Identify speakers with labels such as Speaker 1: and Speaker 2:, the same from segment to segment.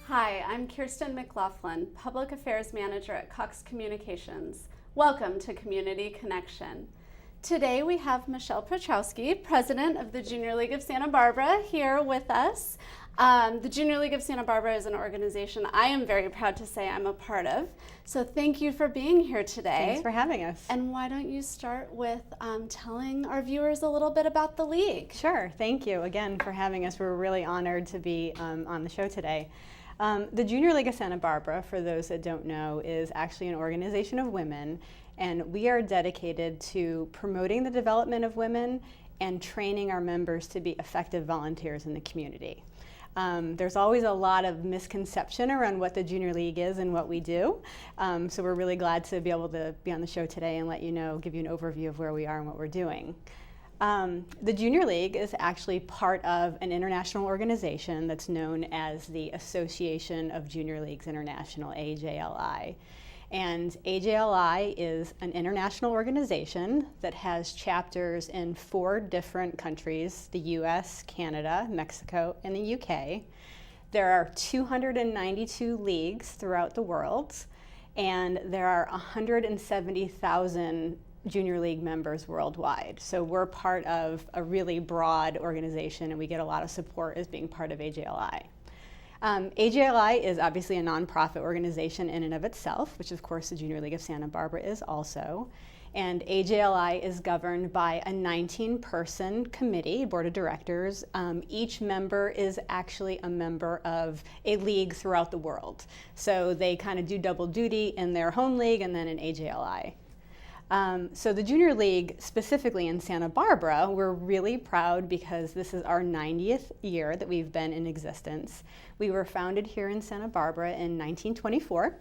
Speaker 1: Hi, I'm Kirsten McLaughlin, Public Affairs Manager at Cox Communications. Welcome to Community Connection. Today we have Michelle Petrowski, President of the Junior League of Santa Barbara, here with us. The Junior League of Santa Barbara is an organization I am very proud to say I'm a part of. So thank you for being here today.
Speaker 2: Thanks for having us.
Speaker 1: And why don't you start with telling our viewers a little bit about the league?
Speaker 2: Sure, thank you again for having us. We're really honored to be on the show today. The Junior League of Santa Barbara, for those that don't know, is actually an organization of women, and we are dedicated to promoting the development of women and training our members to be effective volunteers in the community. There's always a lot of misconception around what the Junior League is and what we do, so we're really glad to be able to be on the show today and let you know, give you an overview of where we are and what we're doing. The Junior League is actually part of an international organization that's known as the Association of Junior Leagues International, AJLI. And AJLI is an international organization that has chapters in 4 different countries: the US, Canada, Mexico, and the UK. There are 292 leagues throughout the world, and there are 170,000 Junior League members worldwide. So we're part of a really broad organization, and we get a lot of support as being part of AJLI. AJLI is obviously a nonprofit organization in and of itself, which of course the Junior League of Santa Barbara is also. And AJLI is governed by a 19-person committee, board of directors. Each member is actually a member of a league throughout the world. So they kind of do double duty in their home league and then in AJLI. So the Junior League, specifically in Santa Barbara, we're really proud because this is our 90th year that we've been in existence. We were founded here in Santa Barbara in 1924.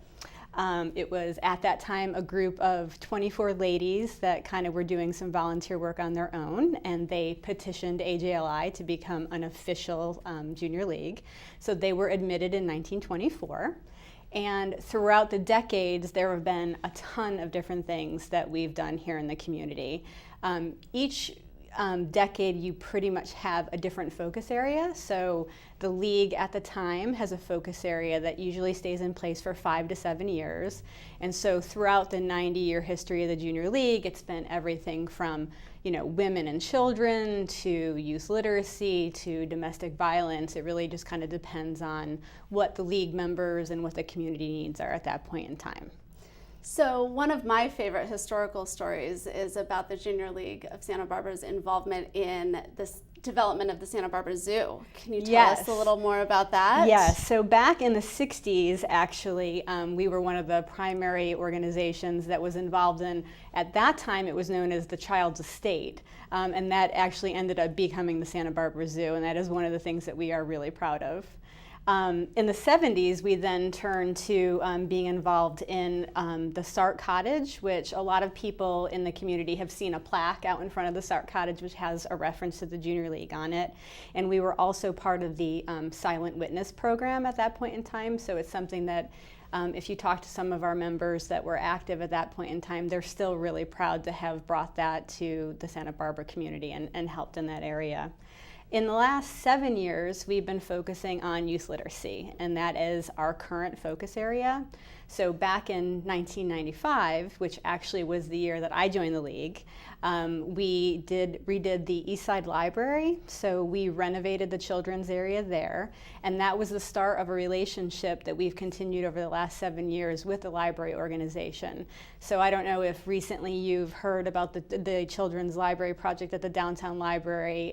Speaker 2: It was at that time a group of 24 ladies that kind of were doing some volunteer work on their own, and they petitioned AJLI to become an official junior league. So they were admitted in 1924. And throughout the decades, there have been a ton of different things that we've done here in the community. Each decade, you pretty much have a different focus area. So the league at the time has a focus area that usually stays in place for 5 to 7 years. And so throughout the 90-year history of the Junior League, it's been everything from, you know, women and children to youth literacy to domestic violence. It really just kind of depends on what the league members and what the community needs are at that point in time.
Speaker 1: So one of my favorite historical stories is about the Junior League of Santa Barbara's involvement in this development of the Santa Barbara Zoo. Can you tell us a little more about that?
Speaker 2: Yes, so back in the 60s, actually, we were one of the primary organizations that was involved in, at that time it was known as the Child's Estate, and that actually ended up becoming the Santa Barbara Zoo, and that is one of the things that we are really proud of. In the 70s, we then turned to being involved in the Sark Cottage, which a lot of people in the community have seen a plaque out in front of the Sark Cottage, which has a reference to the Junior League on it. And we were also part of the Silent Witness program at that point in time. So it's something that if you talk to some of our members that were active at that point in time, they're still really proud to have brought that to the Santa Barbara community and helped in that area. In the last 7 years, we've been focusing on youth literacy, and that is our current focus area. So back in 1995, which actually was the year that I joined the league, we redid the East Side Library. So we renovated the children's area there, and that was the start of a relationship that we've continued over the last 7 years with the library organization. So I don't know if recently you've heard about the children's library project at the downtown library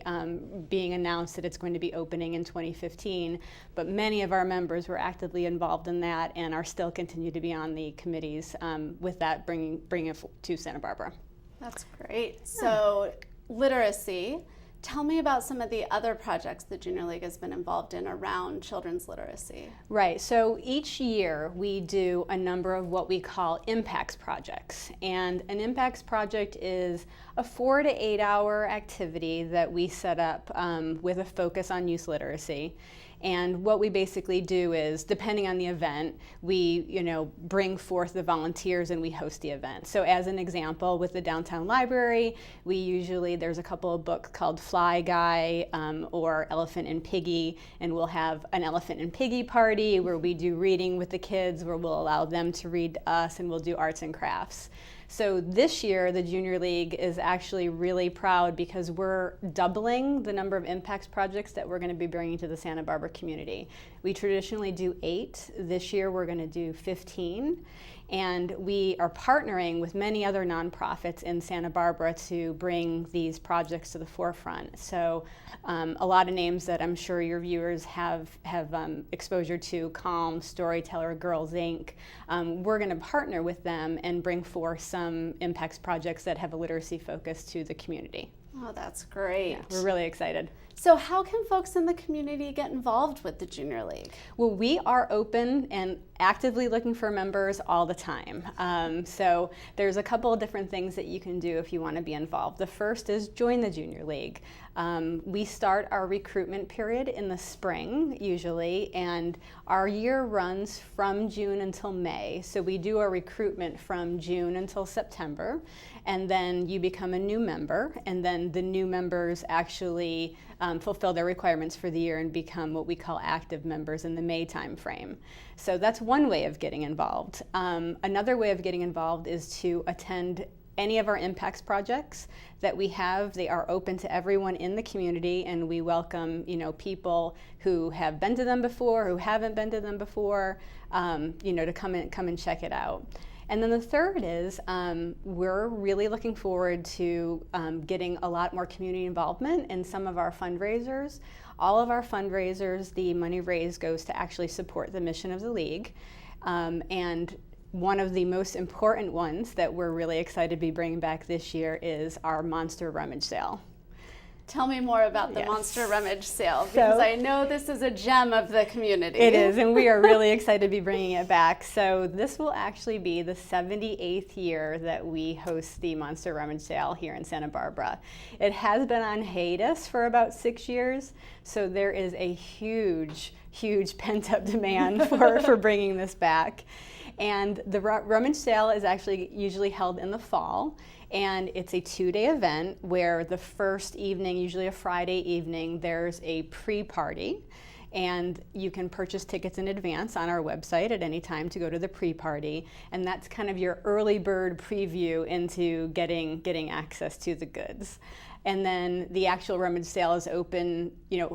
Speaker 2: being announced that it's going to be opening in 2015, but many of our members were actively involved in that and are still continue to be on the committees with that, bringing it to Santa Barbara.
Speaker 1: That's great. So literacy, tell me about some of the other projects the Junior League has been involved in around children's literacy.
Speaker 2: Right, so each year we do a number of what we call impacts projects. And an impacts project is a 4 to 8 hour activity that we set up with a focus on youth literacy. And what we basically do is, depending on the event, we bring forth the volunteers and we host the event. So as an example, with the downtown library, there's a couple of books called Fly Guy or Elephant and Piggy, and we'll have an Elephant and Piggy party where we do reading with the kids, where we'll allow them to read to us, and we'll do arts and crafts. So this year, the Junior League is actually really proud because we're doubling the number of impacts projects that we're going to be bringing to the Santa Barbara community. We traditionally do 8. This year, we're going to do 15. And we are partnering with many other nonprofits in Santa Barbara to bring these projects to the forefront. So a lot of names that I'm sure your viewers have exposure to: Calm, Storyteller, Girls Inc. We're going to partner with them and bring forth some impacts projects that have a literacy focus to the community.
Speaker 1: Oh, that's great.
Speaker 2: Yeah, we're really excited.
Speaker 1: So how can folks in the community get involved with the Junior League?
Speaker 2: Well, we are open and actively looking for members all the time. So there's a couple of different things that you can do if you want to be involved. The first is join the Junior League. We start our recruitment period in the spring usually, and our year runs from June until May. So we do our recruitment from June until September, and then you become a new member, and then the new members actually fulfill their requirements for the year and become what we call active members in the May time frame. So that's one way of getting involved. Another way of getting involved is to attend any of our impacts projects that we have. They are open to everyone in the community, and we welcome people who have been to them before, who haven't been to them before, to come and check it out. And then the third is we're really looking forward to getting a lot more community involvement in some of our fundraisers. All of our fundraisers, the money raised goes to actually support the mission of the League. And one of the most important ones that we're really excited to be bringing back this year is our Monster Rummage Sale.
Speaker 1: Tell me more about the Monster Rummage Sale, because I know this is a gem of the community.
Speaker 2: It is, and we are really excited to be bringing it back. So this will actually be the 78th year that we host the Monster Rummage Sale here in Santa Barbara. It has been on hiatus for about 6 years, so there is a huge pent-up demand for bringing this back. And the Rummage Sale is actually usually held in the fall. And it's a 2-day event where the first evening, usually a Friday evening, there's a pre-party. And you can purchase tickets in advance on our website at any time to go to the pre-party. And that's kind of your early bird preview into getting access to the goods. And then the actual rummage sale is open,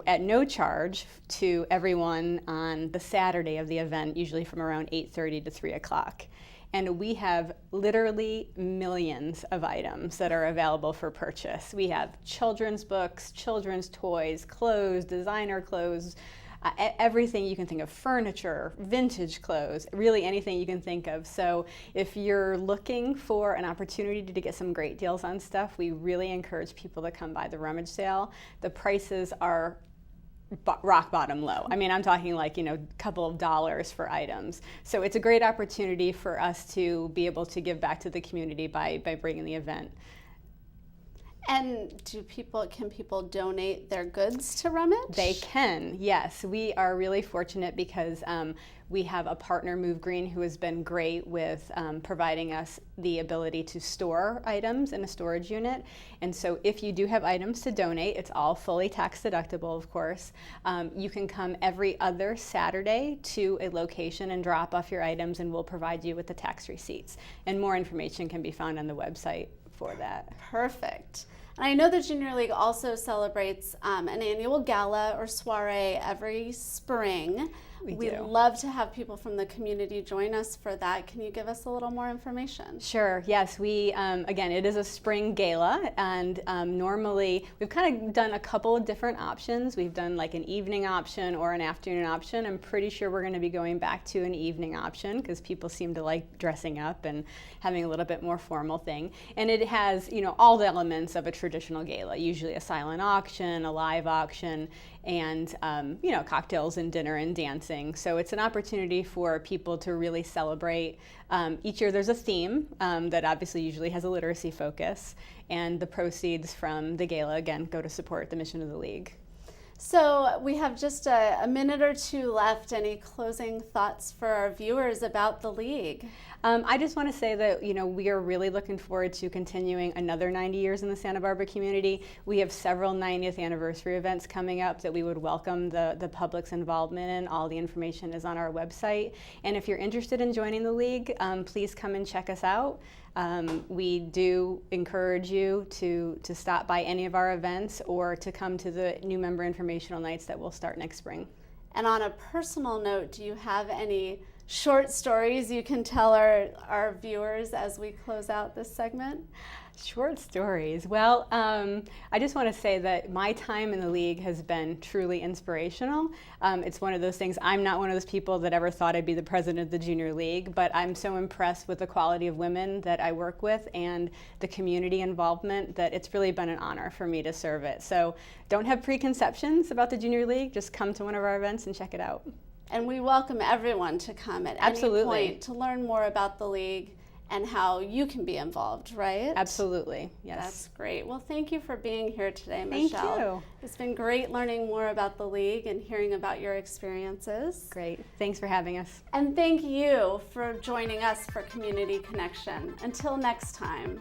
Speaker 2: at no charge to everyone on the Saturday of the event, usually from around 8:30 to 3 o'clock. And we have literally millions of items that are available for purchase. We have children's books, children's toys, clothes, designer clothes, everything you can think of, furniture, vintage clothes, really anything you can think of. So if you're looking for an opportunity to get some great deals on stuff, we really encourage people to come by the rummage sale. The prices are rock bottom low. I mean, I'm talking like, a couple of dollars for items. So it's a great opportunity for us to be able to give back to the community by bringing the event.
Speaker 1: And can people donate their goods to Rummage?
Speaker 2: They can, yes. We are really fortunate because we have a partner, Move Green, who has been great with providing us the ability to store items in a storage unit. And so if you do have items to donate, it's all fully tax deductible, of course. You can come every other Saturday to a location and drop off your items, and we'll provide you with the tax receipts. And more information can be found on the website for that.
Speaker 1: Perfect. And I know the Junior League also celebrates an annual gala or soiree every spring. We'd love to have people from the community join us for that. Can you give us a little more information?
Speaker 2: Sure, yes. We, again, it is a spring gala, and normally we've kind of done a couple of different options. We've done like an evening option or an afternoon option. I'm pretty sure we're going to be going back to an evening option because people seem to like dressing up and having a little bit more formal thing. And it has, all the elements of a traditional gala, usually a silent auction, a live auction, and cocktails and dinner and dancing. So it's an opportunity for people to really celebrate. Each year there's a theme that obviously usually has a literacy focus, and the proceeds from the gala, again, go to support the mission of the League.
Speaker 1: So we have just a minute or two left. Any closing thoughts for our viewers about the league?
Speaker 2: I just want to say that we are really looking forward to continuing another 90 years in the Santa Barbara community. We have several 90th anniversary events coming up that we would welcome the public's involvement in. All the information is on our website. And if you're interested in joining the league, please come and check us out. We do encourage you to stop by any of our events or to come to the new member informational nights that will start next spring.
Speaker 1: And on a personal note, do you have any short stories you can tell our viewers as we close out this segment?
Speaker 2: Short stories. Well, I just want to say that my time in the league has been truly inspirational. It's one of those things, I'm not one of those people that ever thought I'd be the president of the junior league, but I'm so impressed with the quality of women that I work with and the community involvement that it's really been an honor for me to serve it. So don't have preconceptions about the junior league, just come to one of our events and check it out.
Speaker 1: And we welcome everyone to come at any point to learn more about the league and how you can be involved, right?
Speaker 2: Absolutely, yes.
Speaker 1: That's great. Well, thank you for being here today, Michelle.
Speaker 2: Thank you.
Speaker 1: It's been great learning more about the league and hearing about your experiences.
Speaker 2: Great. Thanks for having us.
Speaker 1: And thank you for joining us for Community Connection. Until next time.